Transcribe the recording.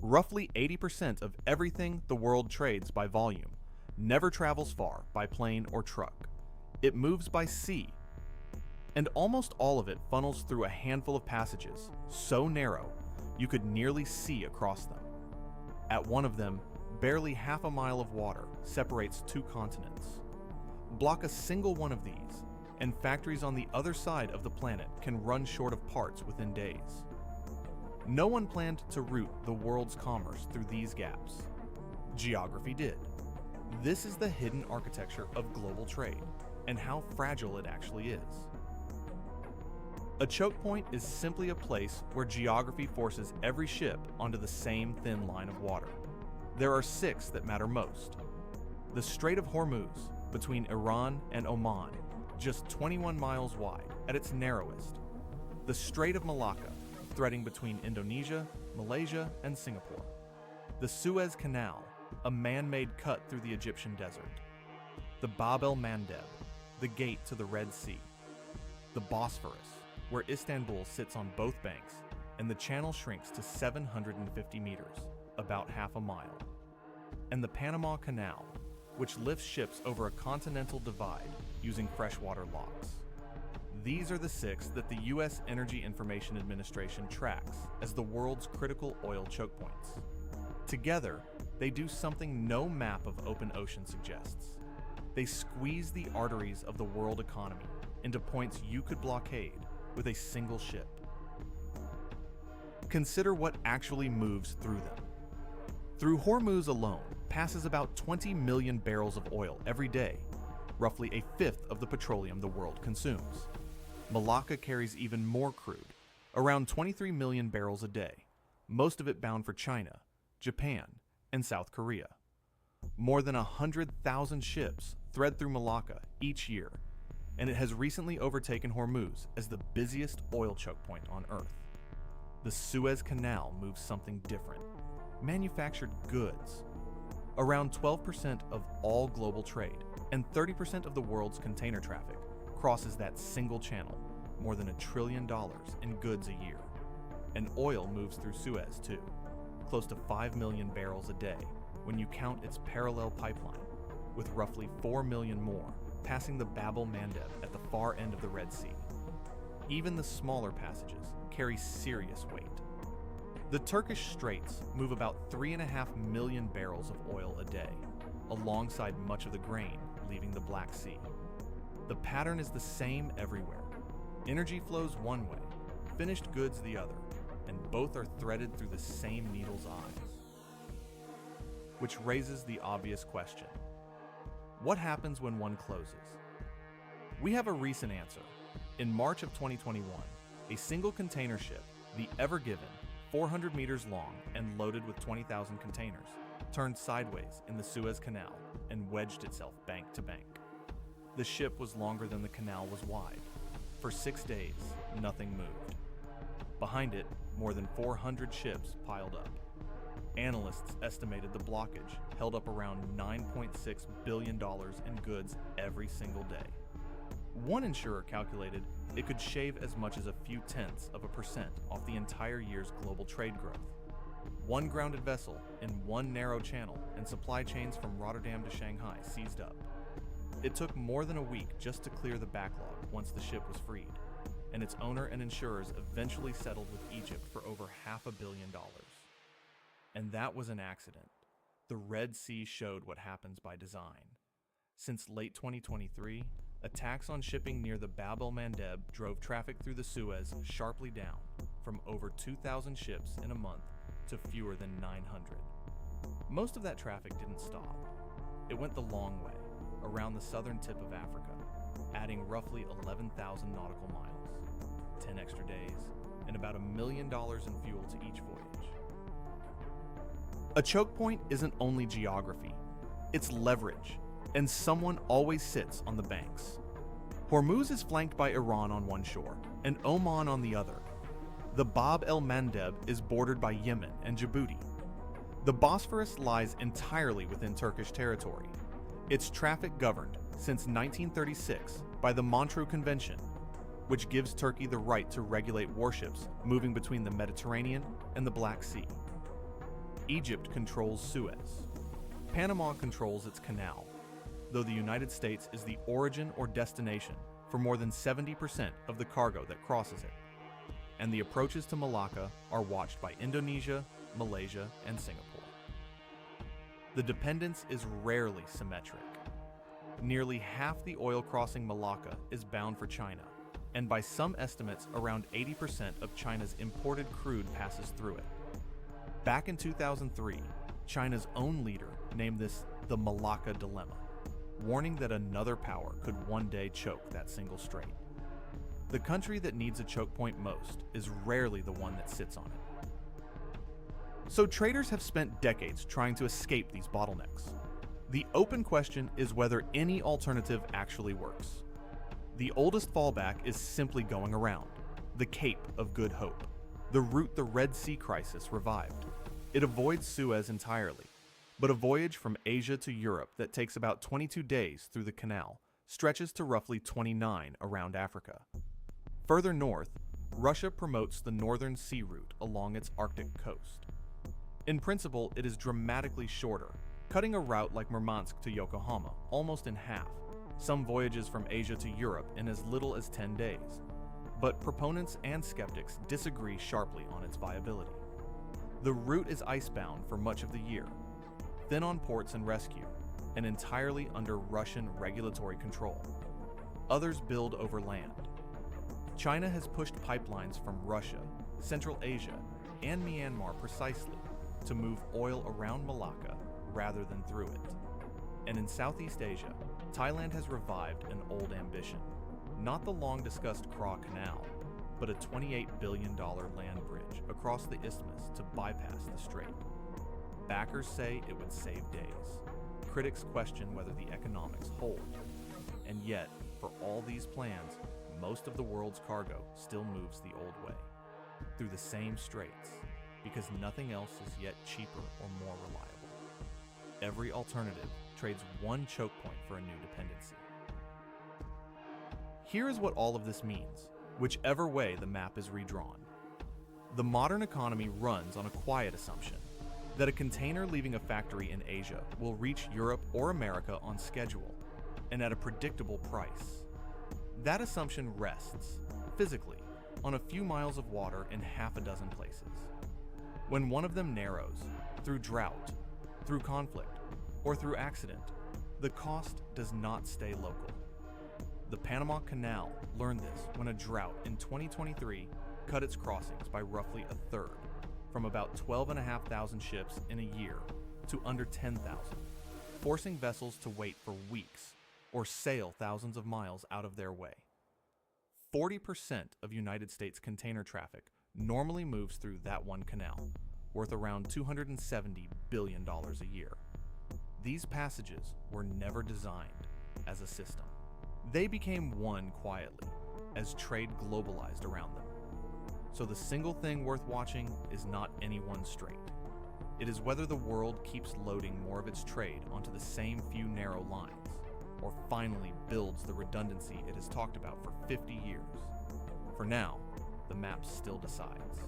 Roughly 80% of everything the world trades by volume never travels far by plane or truck. It moves by sea, and almost all of it funnels through a handful of passages, so narrow you could nearly see across them. At one of them, barely half a mile of water separates two continents. Block a single one of these, and factories on the other side of the planet can run short of parts within days. No one planned to route the world's commerce through these gaps. Geography did. This is the hidden architecture of global trade, and how fragile it actually is. A choke point is simply a place where geography forces every ship onto the same thin line of water. There are 6 that matter most. The Strait of Hormuz, between Iran and Oman, just 21 miles wide at its narrowest. The Strait of Malacca, threading between Indonesia, Malaysia, and Singapore. The Suez Canal, a man-made cut through the Egyptian desert. The Bab el-Mandeb, the gate to the Red Sea. The Bosphorus, where Istanbul sits on both banks, and the channel shrinks to 750 meters, about half a mile. And the Panama Canal, which lifts ships over a continental divide using freshwater locks. These are the 6 that the U.S. Energy Information Administration tracks as the world's critical oil choke points. Together, they do something no map of open ocean suggests. They squeeze the arteries of the world economy into points you could blockade with a single ship. Consider what actually moves through them. Through Hormuz alone passes about 20 million barrels of oil every day, roughly a fifth of the petroleum the world consumes. Malacca carries even more crude, around 23 million barrels a day, most of it bound for China, Japan, and South Korea. More than 100,000 ships thread through Malacca each year, and it has recently overtaken Hormuz as the busiest oil choke point on Earth. The Suez Canal moves something different: manufactured goods. Around 12% of all global trade and 30% of the world's container traffic crosses that single channel, more than $1 trillion in goods a year. And oil moves through Suez too, close to 5 million barrels a day when you count its parallel pipeline, with roughly 4 million more passing the Bab el-Mandeb at the far end of the Red Sea. Even the smaller passages carry serious weight. The Turkish Straits move about 3.5 million barrels of oil a day, alongside much of the grain leaving the Black Sea. The pattern is the same everywhere. Energy flows one way, finished goods the other, and both are threaded through the same needle's eyes. Which raises the obvious question: what happens when one closes? We have a recent answer. In March of 2021, a single container ship, the Ever Given, 400 meters long and loaded with 20,000 containers, turned sideways in the Suez Canal and wedged itself bank to bank. The ship was longer than the canal was wide. For 6 days, nothing moved. Behind it, more than 400 ships piled up. Analysts estimated the blockage held up around $9.6 billion in goods every single day. One insurer calculated it could shave as much as a few tenths of a percent off the entire year's global trade growth. One grounded vessel in one narrow channel and supply chains from Rotterdam to Shanghai seized up. It took more than a week just to clear the backlog once the ship was freed, and its owner and insurers eventually settled with Egypt for over $500 million. And that was an accident. The Red Sea showed what happens by design. Since late 2023, attacks on shipping near the Bab el-Mandeb drove traffic through the Suez sharply down, from over 2,000 ships in a month to fewer than 900. Most of that traffic didn't stop. It went the long way, around the southern tip of Africa, adding roughly 11,000 nautical miles, 10 extra days, and about $1 million in fuel to each voyage. A choke point isn't only geography, it's leverage, and someone always sits on the banks. Hormuz is flanked by Iran on one shore and Oman on the other. The Bab el-Mandeb is bordered by Yemen and Djibouti. The Bosphorus lies entirely within Turkish territory. Its traffic governed since 1936 by the Montreux Convention, which gives Turkey the right to regulate warships moving between the Mediterranean and the Black Sea. Egypt controls Suez. Panama controls its canal, though the United States is the origin or destination for more than 70% of the cargo that crosses it. And the approaches to Malacca are watched by Indonesia, Malaysia, and Singapore. The dependence is rarely symmetric. Nearly half the oil crossing Malacca is bound for China, and by some estimates, around 80% of China's imported crude passes through it. Back in 2003, China's own leader named this the Malacca Dilemma, warning that another power could one day choke that single strait. The country that needs a choke point most is rarely the one that sits on it. So traders have spent decades trying to escape these bottlenecks. The open question is whether any alternative actually works. The oldest fallback is simply going around, the Cape of Good Hope, the route the Red Sea crisis revived. It avoids Suez entirely, but a voyage from Asia to Europe that takes about 22 days through the canal stretches to roughly 29 around Africa. Further north, Russia promotes the Northern Sea Route along its Arctic coast. In principle, it is dramatically shorter, cutting a route like Murmansk to Yokohama almost in half, some voyages from Asia to Europe in as little as 10 days. But proponents and skeptics disagree sharply on its viability. The route is icebound for much of the year, thin on ports and rescue, and entirely under Russian regulatory control. Others build over land. China has pushed pipelines from Russia, Central Asia, and Myanmar precisely to move oil around Malacca rather than through it. And in Southeast Asia, Thailand has revived an old ambition, not the long-discussed Kra Canal, but a $28 billion land bridge across the isthmus to bypass the strait. Backers say it would save days. Critics question whether the economics hold. And yet, for all these plans, most of the world's cargo still moves the old way, through the same straits, because nothing else is yet cheaper or more reliable. Every alternative trades one choke point for a new dependency. Here is what all of this means, whichever way the map is redrawn. The modern economy runs on a quiet assumption that a container leaving a factory in Asia will reach Europe or America on schedule and at a predictable price. That assumption rests, physically, on a few miles of water in half a dozen places. When one of them narrows, through drought, through conflict, or through accident, the cost does not stay local. The Panama Canal learned this when a drought in 2023 cut its crossings by roughly a third, from about 12,500 ships in a year to under 10,000, forcing vessels to wait for weeks or sail thousands of miles out of their way. 40% of United States container traffic normally moves through that one canal, worth around $270 billion a year. These passages were never designed as a system. They became one quietly, as trade globalized around them. So the single thing worth watching is not any one strait. It is whether the world keeps loading more of its trade onto the same few narrow lines, or finally builds the redundancy it has talked about for 50 years. For now, the map still decides.